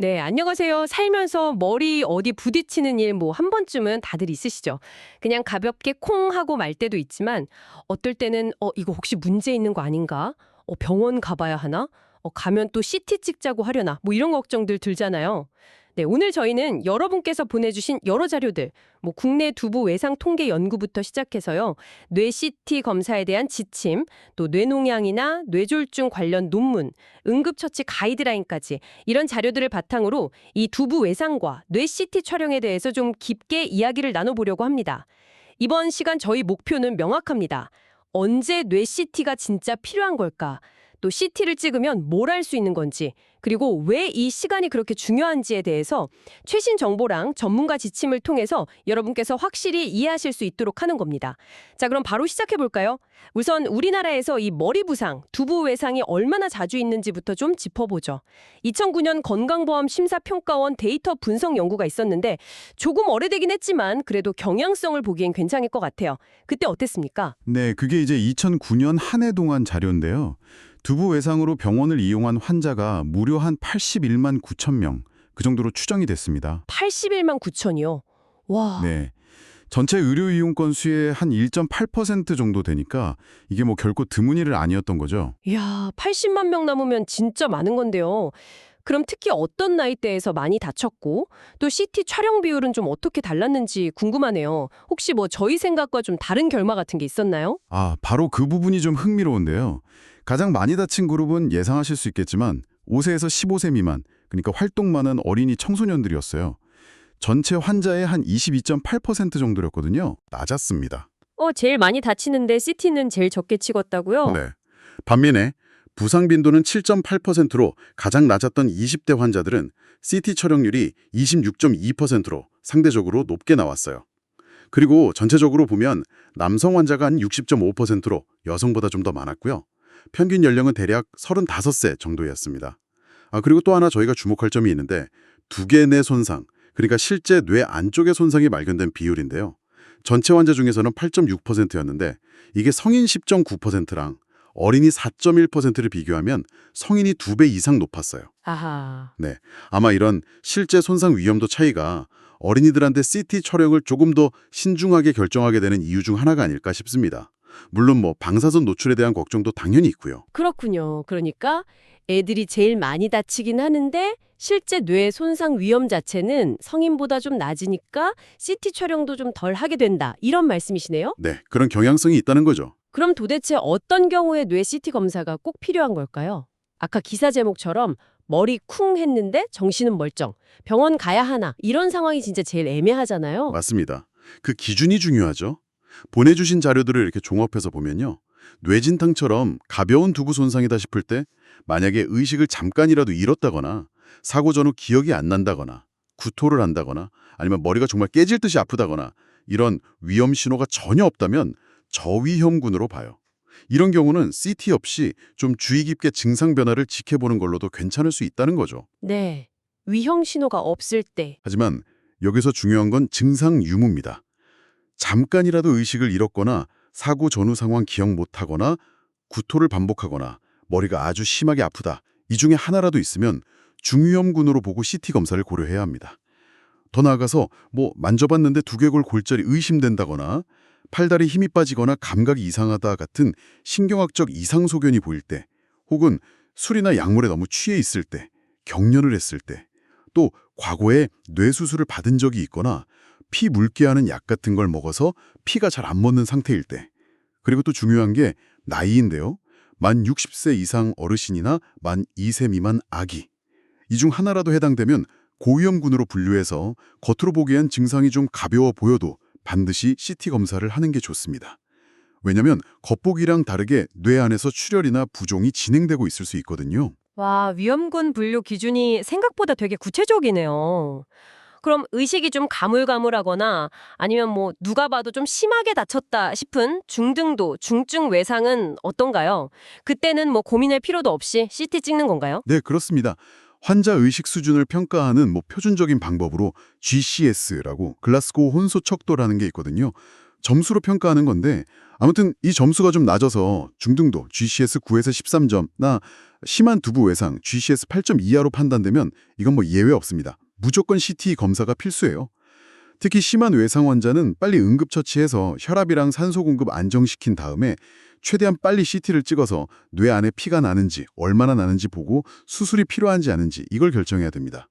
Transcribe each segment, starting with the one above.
네, 안녕하세요. 살면서 머리 어디 부딪히는 일 뭐 한 번쯤은 다들 있으시죠? 그냥 가볍게 콩 하고 말 때도 있지만 어떨 때는 이거 혹시 문제 있는 거 아닌가? 병원 가봐야 하나? 가면 또 CT 찍자고 하려나? 뭐 이런 걱정들 들잖아요. 네, 오늘 저희는 여러분께서 보내주신 여러 자료들, 뭐 국내 두부 외상 통계 연구부터 시작해서요. 뇌 CT 검사에 대한 지침, 또 뇌농양이나 뇌졸중 관련 논문, 응급처치 가이드라인까지 이런 자료들을 바탕으로 이 두부 외상과 뇌 CT 촬영에 대해서 좀 깊게 이야기를 나눠보려고 합니다. 이번 시간 저희 목표는 명확합니다. 언제 뇌 CT가 진짜 필요한 걸까? 또 CT를 찍으면 뭘 할 수 있는 건지, 그리고 왜 이 시간이 그렇게 중요한지에 대해서 최신 정보랑 전문가 지침을 통해서 여러분께서 확실히 이해하실 수 있도록 하는 겁니다. 자, 그럼 바로 시작해 볼까요? 우선 우리나라에서 이 머리 부상, 두부 외상이 얼마나 자주 있는지부터 좀 짚어보죠. 2009년 건강보험심사평가원 데이터 분석 연구가 있었는데 조금 오래되긴 했지만 그래도 경향성을 보기엔 괜찮을 것 같아요. 그때 어땠습니까? 네, 그게 이제 2009년 한 해 동안 자료인데요. 두부 외상으로 병원을 이용한 환자가 무려 한 81만 9천 명, 그 정도로 추정이 됐습니다. 81만 9천이요. 와. 네, 전체 의료 이용 건수의 한 1.8% 정도 되니까 이게 뭐 결코 드문 일은 아니었던 거죠. 이야, 80만 명 남으면 진짜 많은 건데요. 그럼 특히 어떤 나이대에서 많이 다쳤고 또 CT 촬영 비율은 좀 어떻게 달랐는지 궁금하네요. 혹시 뭐 저희 생각과 좀 다른 결과 같은 게 있었나요? 바로 그 부분이 좀 흥미로운데요. 가장 많이 다친 그룹은 예상하실 수 있겠지만 5세에서 15세 미만, 그러니까 활동 많은 어린이 청소년들이었어요. 전체 환자의 한 22.8% 정도였거든요. 낮았습니다. 제일 많이 다치는데 CT는 제일 적게 찍었다고요? 네. 반면에 부상 빈도는 7.8%로 가장 낮았던 20대 환자들은 CT 촬영률이 26.2%로 상대적으로 높게 나왔어요. 그리고 전체적으로 보면 남성 환자가 한 60.5%로 여성보다 좀 더 많았고요. 평균 연령은 대략 35세 정도였습니다. 그리고 또 하나 저희가 주목할 점이 있는데 두개 뇌 손상, 그러니까 실제 뇌 안쪽의 손상이 발견된 비율인데요. 전체 환자 중에서는 8.6%였는데 이게 성인 10.9%랑 어린이 4.1%를 비교하면 성인이 2배 이상 높았어요. 아하. 네, 아마 이런 실제 손상 위험도 차이가 어린이들한테 CT 촬영을 조금 더 신중하게 결정하게 되는 이유 중 하나가 아닐까 싶습니다. 물론 뭐 방사선 노출에 대한 걱정도 당연히 있고요. 그렇군요. 그러니까 애들이 제일 많이 다치긴 하는데 실제 뇌 손상 위험 자체는 성인보다 좀 낮으니까 CT 촬영도 좀 덜 하게 된다. 이런 말씀이시네요? 네, 그런 경향성이 있다는 거죠. 그럼 도대체 어떤 경우에 뇌 CT 검사가 꼭 필요한 걸까요? 아까 기사 제목처럼 머리 쿵 했는데 정신은 멀쩡. 병원 가야 하나. 이런 상황이 진짜 제일 애매하잖아요. 맞습니다. 그 기준이 중요하죠. 보내주신 자료들을 이렇게 종합해서 보면요. 뇌진탕처럼 가벼운 두부 손상이다 싶을 때 만약에 의식을 잠깐이라도 잃었다거나 사고 전후 기억이 안 난다거나 구토를 한다거나 아니면 머리가 정말 깨질 듯이 아프다거나 이런 위험 신호가 전혀 없다면 저위험군으로 봐요. 이런 경우는 CT 없이 좀 주의 깊게 증상 변화를 지켜보는 걸로도 괜찮을 수 있다는 거죠. 네. 위험 신호가 없을 때. 하지만 여기서 중요한 건 증상 유무입니다. 잠깐이라도 의식을 잃었거나 사고 전후 상황 기억 못하거나 구토를 반복하거나 머리가 아주 심하게 아프다. 이 중에 하나라도 있으면 중위험군으로 보고 CT 검사를 고려해야 합니다. 더 나아가서 뭐 만져봤는데 두개골 골절이 의심된다거나 팔다리 힘이 빠지거나 감각이 이상하다 같은 신경학적 이상 소견이 보일 때 혹은 술이나 약물에 너무 취해 있을 때, 경련을 했을 때, 또 과거에 뇌수술을 받은 적이 있거나 피 묽게 하는 약 같은 걸 먹어서 피가 잘 안 멎는 상태일 때, 그리고 또 중요한 게 나이인데요. 만 60세 이상 어르신이나 만 2세 미만 아기, 이 중 하나라도 해당되면 고위험군으로 분류해서 겉으로 보기엔 증상이 좀 가벼워 보여도 반드시 CT 검사를 하는 게 좋습니다. 왜냐하면 겉보기랑 다르게 뇌 안에서 출혈이나 부종이 진행되고 있을 수 있거든요. 와, 위험군 분류 기준이 생각보다 되게 구체적이네요. 그럼 의식이 좀 가물가물하거나 아니면 뭐 누가 봐도 좀 심하게 다쳤다 싶은 중등도, 중증 외상은 어떤가요? 그때는 뭐 고민할 필요도 없이 CT 찍는 건가요? 네, 그렇습니다. 환자 의식 수준을 평가하는 표준적인 방법으로 GCS라고 글라스고우 혼수 척도라는 게 있거든요. 점수로 평가하는 건데 아무튼 이 점수가 좀 낮아서 중등도 GCS 9에서 13점나 심한 두부 외상 GCS 8점 이하로 판단되면 이건 뭐 예외 없습니다. 무조건 CT 검사가 필수예요. 특히 심한 외상 환자는 빨리 응급처치해서 혈압이랑 산소 공급 안정시킨 다음에 최대한 빨리 CT를 찍어서 뇌 안에 피가 나는지 얼마나 나는지 보고 수술이 필요한지 아닌지 이걸 결정해야 됩니다.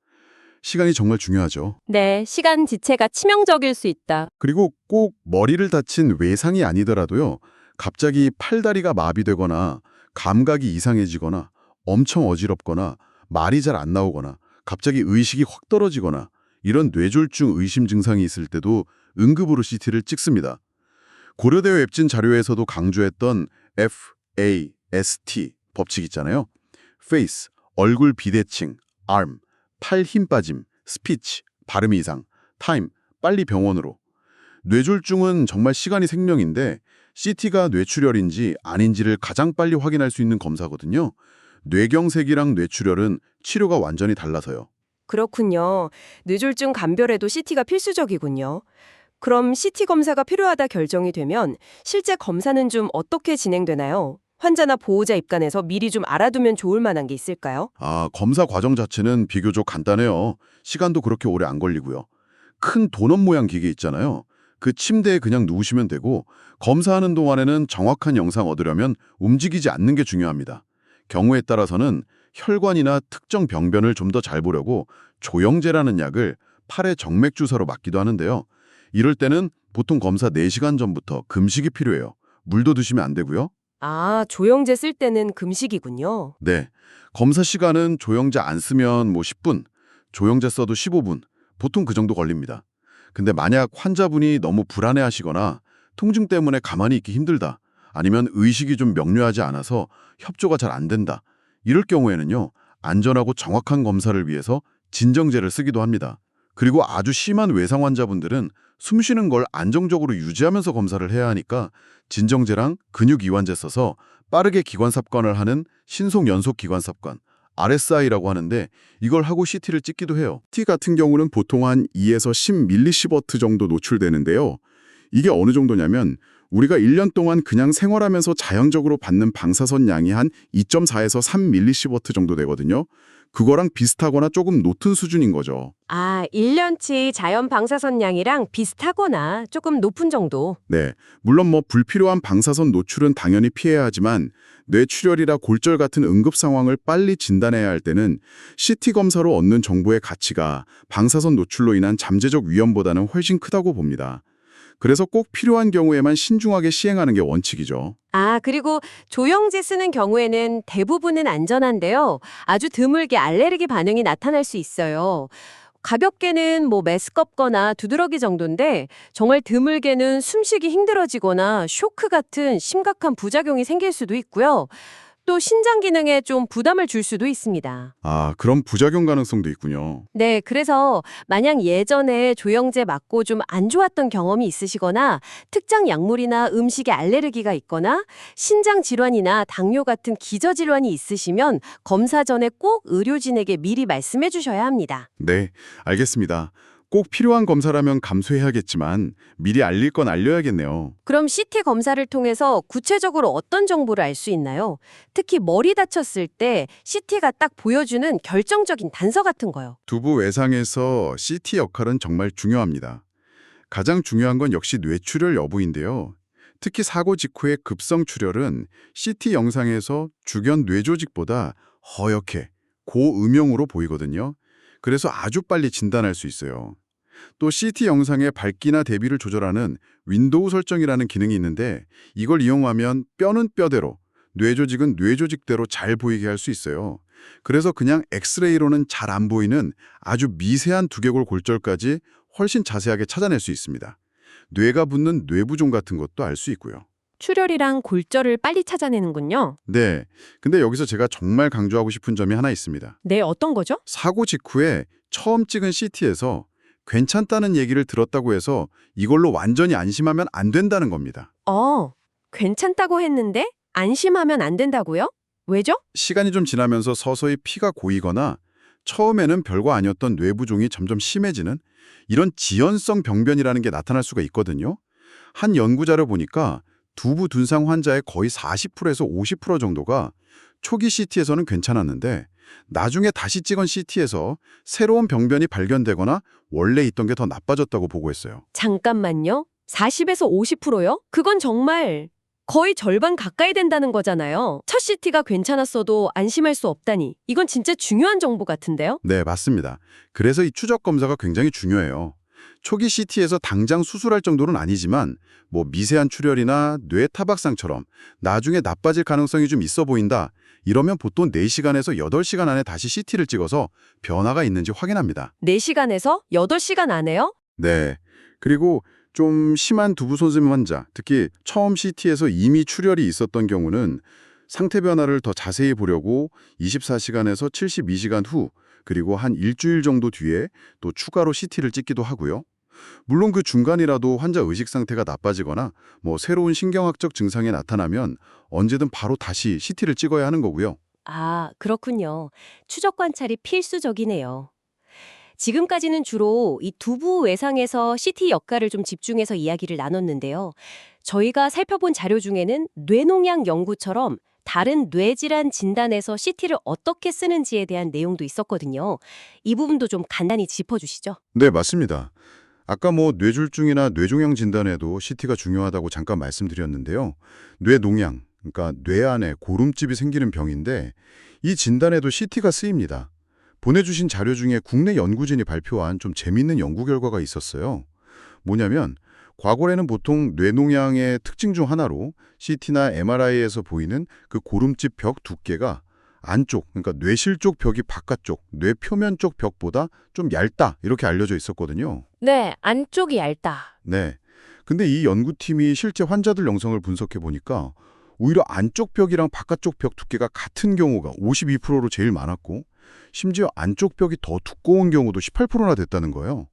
시간이 정말 중요하죠. 네, 시간 지체가 치명적일 수 있다. 그리고 꼭 머리를 다친 외상이 아니더라도요. 갑자기 팔다리가 마비되거나 감각이 이상해지거나 엄청 어지럽거나 말이 잘 안 나오거나 갑자기 의식이 확 떨어지거나 이런 뇌졸중 의심 증상이 있을 때도 응급으로 CT를 찍습니다. 고려대 웹진 자료에서도 강조했던 FAST 법칙 있잖아요. Face, 얼굴 비대칭, Arm, 팔 힘 빠짐, Speech, 발음 이상, Time, 빨리 병원으로. 뇌졸중은 정말 시간이 생명인데 CT가 뇌출혈인지 아닌지를 가장 빨리 확인할 수 있는 검사거든요. 뇌경색이랑 뇌출혈은 치료가 완전히 달라서요. 그렇군요. 뇌졸중 감별에도 CT가 필수적이군요. 그럼 CT 검사가 필요하다 결정이 되면 실제 검사는 좀 어떻게 진행되나요? 환자나 보호자 입간에서 미리 좀 알아두면 좋을 만한 게 있을까요? 검사 과정 자체는 비교적 간단해요. 시간도 그렇게 오래 안 걸리고요. 큰 도넛 모양 기계 있잖아요. 그 침대에 그냥 누우시면 되고 검사하는 동안에는 정확한 영상 얻으려면 움직이지 않는 게 중요합니다. 경우에 따라서는 혈관이나 특정 병변을 좀 더 잘 보려고 조영제라는 약을 팔에 정맥 주사로 맞기도 하는데요. 이럴 때는 보통 검사 4시간 전부터 금식이 필요해요. 물도 드시면 안 되고요. 아, 조영제 쓸 때는 금식이군요. 네, 검사 시간은 조영제 안 쓰면 뭐 10분, 조영제 써도 15분, 보통 그 정도 걸립니다. 근데 만약 환자분이 너무 불안해하시거나 통증 때문에 가만히 있기 힘들다, 아니면 의식이 좀 명료하지 않아서 협조가 잘 안 된다, 이럴 경우에는요, 안전하고 정확한 검사를 위해서 진정제를 쓰기도 합니다. 그리고 아주 심한 외상 환자분들은 숨 쉬는 걸 안정적으로 유지하면서 검사를 해야 하니까 진정제랑 근육 이완제 써서 빠르게 기관삽관을 하는 신속 연속 기관삽관, RSI라고 하는데 이걸 하고 CT를 찍기도 해요. CT 같은 경우는 보통 한 2에서 10mSv 정도 노출되는데요. 이게 어느 정도냐면 우리가 1년 동안 그냥 생활하면서 자연적으로 받는 방사선 양이 한 2.4에서 3mSv 정도 되거든요. 그거랑 비슷하거나 조금 높은 수준인 거죠. 아, 1년치 자연 방사선 양이랑 비슷하거나 조금 높은 정도. 네, 물론 뭐 불필요한 방사선 노출은 당연히 피해야 하지만 뇌출혈이라 골절 같은 응급 상황을 빨리 진단해야 할 때는 CT 검사로 얻는 정보의 가치가 방사선 노출로 인한 잠재적 위험보다는 훨씬 크다고 봅니다. 그래서 꼭 필요한 경우에만 신중하게 시행하는 게 원칙이죠. 아, 그리고 조영제 쓰는 경우에는 대부분은 안전한데요. 아주 드물게 알레르기 반응이 나타날 수 있어요. 가볍게는 뭐 메스껍거나 두드러기 정도인데 정말 드물게는 숨쉬기 힘들어지거나 쇼크 같은 심각한 부작용이 생길 수도 있고요. 또 신장 기능에 좀 부담을 줄 수도 있습니다. 그런 부작용 가능성도 있군요. 네, 그래서 만약 예전에 조영제 맞고 좀 안 좋았던 경험이 있으시거나 특정 약물이나 음식에 알레르기가 있거나 신장 질환이나 당뇨 같은 기저질환이 있으시면 검사 전에 꼭 의료진에게 미리 말씀해 주셔야 합니다. 네, 알겠습니다. 꼭 필요한 검사라면 감수해야겠지만 미리 알릴 건 알려야겠네요. 그럼 CT 검사를 통해서 구체적으로 어떤 정보를 알 수 있나요? 특히 머리 다쳤을 때 CT가 딱 보여주는 결정적인 단서 같은 거요. 두부 외상에서 CT 역할은 정말 중요합니다. 가장 중요한 건 역시 뇌출혈 여부인데요. 특히 사고 직후의 급성 출혈은 CT 영상에서 주변 뇌조직보다 허옇게 고음영으로 보이거든요. 그래서 아주 빨리 진단할 수 있어요. 또 CT 영상의 밝기나 대비를 조절하는 윈도우 설정이라는 기능이 있는데 이걸 이용하면 뼈는 뼈대로, 뇌조직은 뇌조직대로 잘 보이게 할 수 있어요. 그래서 그냥 엑스레이로는 잘 안 보이는 아주 미세한 두개골 골절까지 훨씬 자세하게 찾아낼 수 있습니다. 뇌가 붙는 뇌부종 같은 것도 알 수 있고요. 출혈이랑 골절을 빨리 찾아내는군요. 네, 근데 여기서 제가 정말 강조하고 싶은 점이 하나 있습니다. 네, 어떤 거죠? 사고 직후에 처음 찍은 CT에서 괜찮다는 얘기를 들었다고 해서 이걸로 완전히 안심하면 안 된다는 겁니다. 괜찮다고 했는데 안심하면 안 된다고요? 왜죠? 시간이 좀 지나면서 서서히 피가 고이거나 처음에는 별거 아니었던 뇌부종이 점점 심해지는 이런 지연성 병변이라는 게 나타날 수가 있거든요. 한 연구자료 보니까 두부 둔상 환자의 거의 40%에서 50% 정도가 초기 CT에서는 괜찮았는데 나중에 다시 찍은 CT에서 새로운 병변이 발견되거나 원래 있던 게 더 나빠졌다고 보고했어요. 잠깐만요. 40에서 50%요? 그건 정말 거의 절반 가까이 된다는 거잖아요. 첫 CT가 괜찮았어도 안심할 수 없다니. 이건 진짜 중요한 정보 같은데요? 네, 맞습니다. 그래서 이 추적 검사가 굉장히 중요해요. 초기 CT에서 당장 수술할 정도는 아니지만 뭐 미세한 출혈이나 뇌 타박상처럼 나중에 나빠질 가능성이 좀 있어 보인다. 이러면 보통 4시간에서 8시간 안에 다시 CT를 찍어서 변화가 있는지 확인합니다. 4시간에서 8시간 안에요? 네. 그리고 좀 심한 두부 손상 환자, 특히 처음 CT에서 이미 출혈이 있었던 경우는 상태 변화를 더 자세히 보려고 24시간에서 72시간 후 그리고 한 일주일 정도 뒤에 또 추가로 CT를 찍기도 하고요. 물론 그 중간이라도 환자 의식 상태가 나빠지거나 뭐 새로운 신경학적 증상이 나타나면 언제든 바로 다시 CT를 찍어야 하는 거고요. 아, 그렇군요. 추적 관찰이 필수적이네요. 지금까지는 주로 이 두부 외상에서 CT 역할을 좀 집중해서 이야기를 나눴는데요. 저희가 살펴본 자료 중에는 뇌농양 연구처럼 다른 뇌질환 진단에서 CT를 어떻게 쓰는지에 대한 내용도 있었거든요. 이 부분도 좀 간단히 짚어주시죠. 네, 맞습니다. 아까 뭐 뇌졸중이나 뇌종양 진단에도 CT가 중요하다고 잠깐 말씀드렸는데요. 뇌농양, 그러니까 뇌 안에 고름집이 생기는 병인데 이 진단에도 CT가 쓰입니다. 보내주신 자료 중에 국내 연구진이 발표한 좀 재밌는 연구 결과가 있었어요. 뭐냐면 과거에는 보통 뇌농양의 특징 중 하나로 CT나 MRI에서 보이는 그 고름집 벽 두께가 안쪽, 그러니까 뇌실 쪽 벽이 바깥쪽, 뇌 표면 쪽 벽보다 좀 얇다 이렇게 알려져 있었거든요. 네, 안쪽이 얇다. 네. 근데 이 연구팀이 실제 환자들 영상을 분석해 보니까 오히려 안쪽 벽이랑 바깥쪽 벽 두께가 같은 경우가 52%로 제일 많았고 심지어 안쪽 벽이 더 두꺼운 경우도 18%나 됐다는 거예요.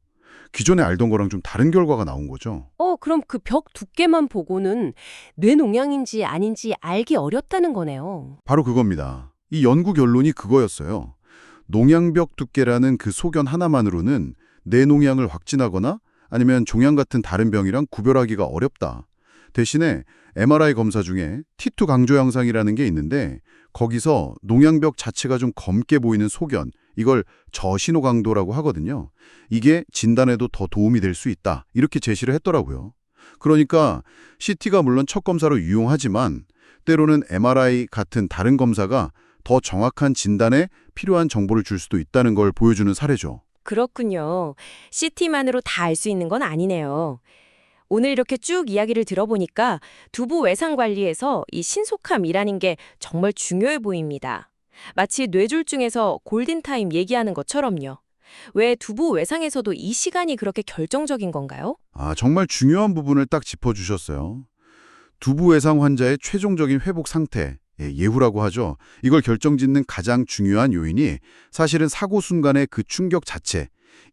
기존에 알던 거랑 좀 다른 결과가 나온 거죠. 그럼 그 벽 두께만 보고는 뇌농양인지 아닌지 알기 어렵다는 거네요. 바로 그겁니다. 이 연구 결론이 그거였어요. 농양벽 두께라는 그 소견 하나만으로는 뇌농양을 확진하거나 아니면 종양 같은 다른 병이랑 구별하기가 어렵다. 대신에 MRI 검사 중에 T2 강조 양상이라는 게 있는데 거기서 농양벽 자체가 좀 검게 보이는 소견, 이걸 저신호 강도라고 하거든요. 이게 진단에도 더 도움이 될 수 있다. 이렇게 제시를 했더라고요. 그러니까 CT가 물론 첫 검사로 유용하지만 때로는 MRI 같은 다른 검사가 더 정확한 진단에 필요한 정보를 줄 수도 있다는 걸 보여주는 사례죠. 그렇군요. CT만으로 다 알 수 있는 건 아니네요. 오늘 이렇게 쭉 이야기를 들어보니까 두부 외상 관리에서 이 신속함이라는 게 정말 중요해 보입니다. 마치 뇌졸중에서 골든타임 얘기하는 것처럼요. 왜 두부 외상에서도 이 시간이 그렇게 결정적인 건가요? 정말 중요한 부분을 딱 짚어주셨어요. 두부 외상 환자의 최종적인 회복 상태, 예후라고 하죠. 이걸 결정짓는 가장 중요한 요인이 사실은 사고 순간의 그 충격 자체,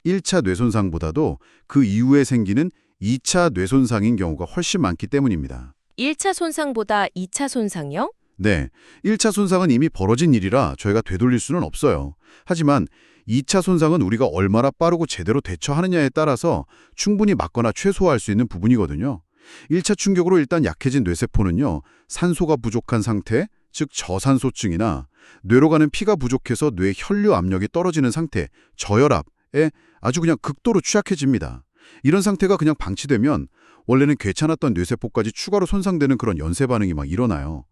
1차 뇌손상보다도 그 이후에 생기는 2차 뇌손상인 경우가 훨씬 많기 때문입니다. 1차 손상보다 2차 손상이요? 네, 1차 손상은 이미 벌어진 일이라 저희가 되돌릴 수는 없어요. 하지만 2차 손상은 우리가 얼마나 빠르고 제대로 대처하느냐에 따라서 충분히 막거나 최소화할 수 있는 부분이거든요. 1차 충격으로 일단 약해진 뇌세포는요, 산소가 부족한 상태, 즉 저산소증이나 뇌로 가는 피가 부족해서 뇌 혈류 압력이 떨어지는 상태, 저혈압에 아주 그냥 극도로 취약해집니다. 이런 상태가 그냥 방치되면 원래는 괜찮았던 뇌세포까지 추가로 손상되는 그런 연쇄 반응이 막 일어나요.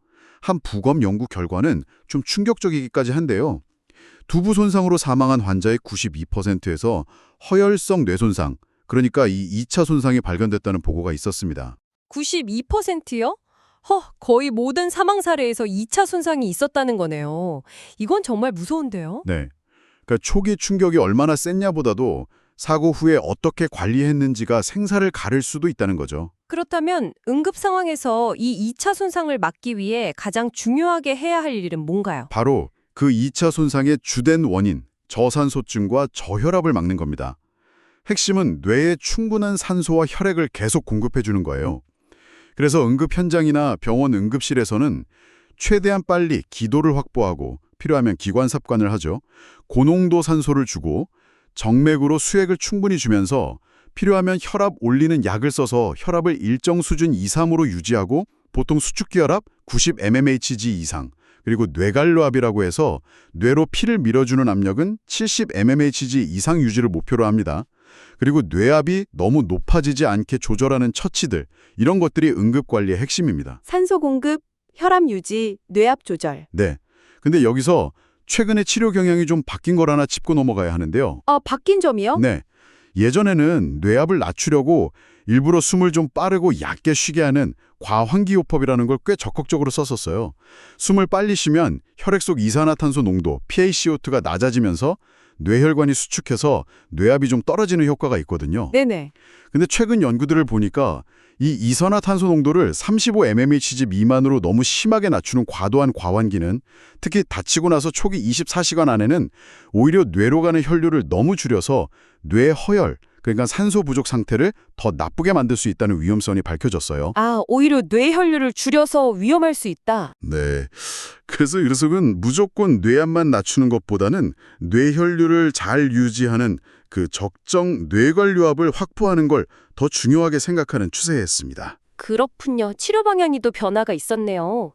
한 부검 연구 결과는 좀 충격적이기까지 한데요. 두부 손상으로 사망한 환자의 92%에서 허혈성 뇌손상, 그러니까 이 2차 손상이 발견됐다는 보고가 있었습니다. 92%요? 거의 모든 사망 사례에서 2차 손상이 있었다는 거네요. 이건 정말 무서운데요? 네. 그러니까 초기 충격이 얼마나 셌냐보다도 사고 후에 어떻게 관리했는지가 생사를 가를 수도 있다는 거죠. 그렇다면 응급 상황에서 이 2차 손상을 막기 위해 가장 중요하게 해야 할 일은 뭔가요? 바로 그 2차 손상의 주된 원인, 저산소증과 저혈압을 막는 겁니다. 핵심은 뇌에 충분한 산소와 혈액을 계속 공급해 주는 거예요. 그래서 응급 현장이나 병원 응급실에서는 최대한 빨리 기도를 확보하고 필요하면 기관 삽관을 하죠. 고농도 산소를 주고 정맥으로 수액을 충분히 주면서 필요하면 혈압 올리는 약을 써서 혈압을 일정 수준 이상으로 유지하고 보통 수축기 혈압 90 mmHg 이상, 그리고 뇌관료압이라고 해서 뇌로 피를 밀어주는 압력은 70 mmHg 이상 유지를 목표로 합니다. 그리고 뇌압이 너무 높아지지 않게 조절하는 처치들, 이런 것들이 응급관리의 핵심입니다. 산소 공급, 혈압 유지, 뇌압 조절. 네. 근데 여기서 최근에 치료 경향이 좀 바뀐 걸 하나 짚고 넘어가야 하는데요. 바뀐 점이요? 네. 예전에는 뇌압을 낮추려고 일부러 숨을 좀 빠르고 얕게 쉬게 하는 과환기요법이라는 걸 꽤 적극적으로 썼었어요. 숨을 빨리 쉬면 혈액 속 이산화탄소 농도, PaCO2가 낮아지면서 뇌혈관이 수축해서 뇌압이 좀 떨어지는 효과가 있거든요. 네네. 근데 최근 연구들을 보니까 이 이산화탄소 농도를 35 mmHg 미만으로 너무 심하게 낮추는 과도한 과환기는 특히 다치고 나서 초기 24시간 안에는 오히려 뇌로 가는 혈류를 너무 줄여서 뇌 허열, 그러니까 산소 부족 상태를 더 나쁘게 만들 수 있다는 위험성이 밝혀졌어요. 오히려 뇌혈류를 줄여서 위험할 수 있다. 네. 그래서 이르석은 무조건 뇌압만 낮추는 것보다는 뇌혈류를 잘 유지하는 그 적정 뇌관료압을 확보하는 걸 더 중요하게 생각하는 추세였습니다. 그렇군요. 치료 방향이 또 변화가 있었네요.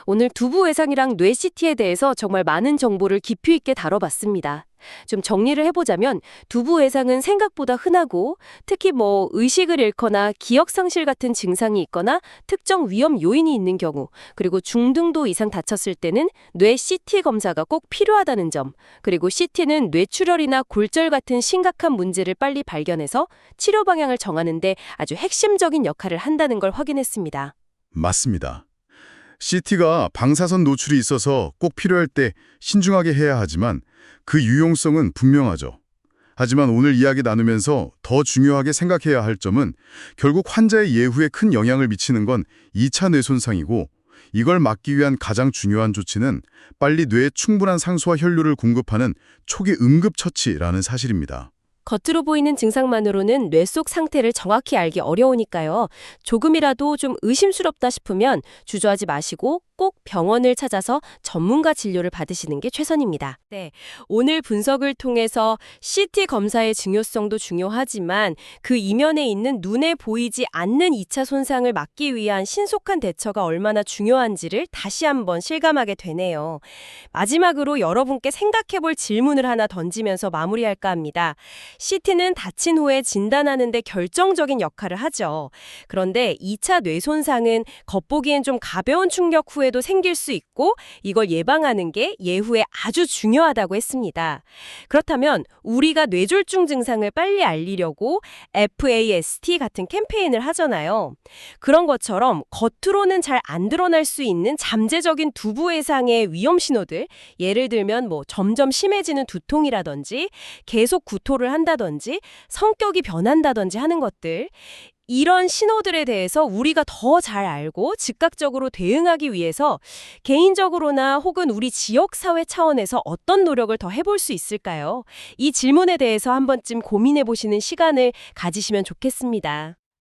오늘 두부 외상이랑 뇌 CT에 대해서 정말 많은 정보를 깊이 있게 다뤄봤습니다. 좀 정리를 해보자면 두부 외상은 생각보다 흔하고 특히 의식을 잃거나 기억 상실 같은 증상이 있거나 특정 위험 요인이 있는 경우 그리고 중등도 이상 다쳤을 때는 뇌 CT 검사가 꼭 필요하다는 점 그리고 CT는 뇌출혈이나 골절 같은 심각한 문제를 빨리 발견해서 치료 방향을 정하는 데 아주 핵심적인 역할을 한다는 걸 확인했습니다. 맞습니다. CT가 방사선 노출이 있어서 꼭 필요할 때 신중하게 해야 하지만 그 유용성은 분명하죠. 하지만 오늘 이야기 나누면서 더 중요하게 생각해야 할 점은 결국 환자의 예후에 큰 영향을 미치는 건 2차 뇌 손상이고 이걸 막기 위한 가장 중요한 조치는 빨리 뇌에 충분한 상수와 혈류를 공급하는 초기 응급처치라는 사실입니다. 겉으로 보이는 증상만으로는 뇌 속 상태를 정확히 알기 어려우니까요. 조금이라도 좀 의심스럽다 싶으면 주저하지 마시고 꼭 병원을 찾아서 전문가 진료를 받으시는 게 최선입니다. 네, 오늘 분석을 통해서 CT 검사의 중요성도 중요하지만 그 이면에 있는 눈에 보이지 않는 2차 손상을 막기 위한 신속한 대처가 얼마나 중요한지를 다시 한번 실감하게 되네요. 마지막으로 여러분께 생각해볼 질문을 하나 던지면서 마무리할까 합니다. CT는 다친 후에 진단하는 데 결정적인 역할을 하죠. 그런데 2차 뇌 손상은 겉보기엔 좀 가벼운 충격 후에도 생길 수 있고 이걸 예방하는 게 예후에 아주 중요하다고 했습니다. 그렇다면 우리가 뇌졸중 증상을 빨리 알리려고 FAST 같은 캠페인을 하잖아요. 그런 것처럼 겉으로는 잘 안 드러날 수 있는 잠재적인 두부 외상의 위험 신호들, 예를 들면 점점 심해지는 두통이라든지 계속 구토를 한다든지 성격이 변한다든지 하는 것들, 이런 신호들에 대해서 우리가 더 잘 알고 즉각적으로 대응하기 위해서 개인적으로나 혹은 우리 지역사회 차원에서 어떤 노력을 더 해볼 수 있을까요? 이 질문에 대해서 한 번쯤 고민해 보시는 시간을 가지시면 좋겠습니다.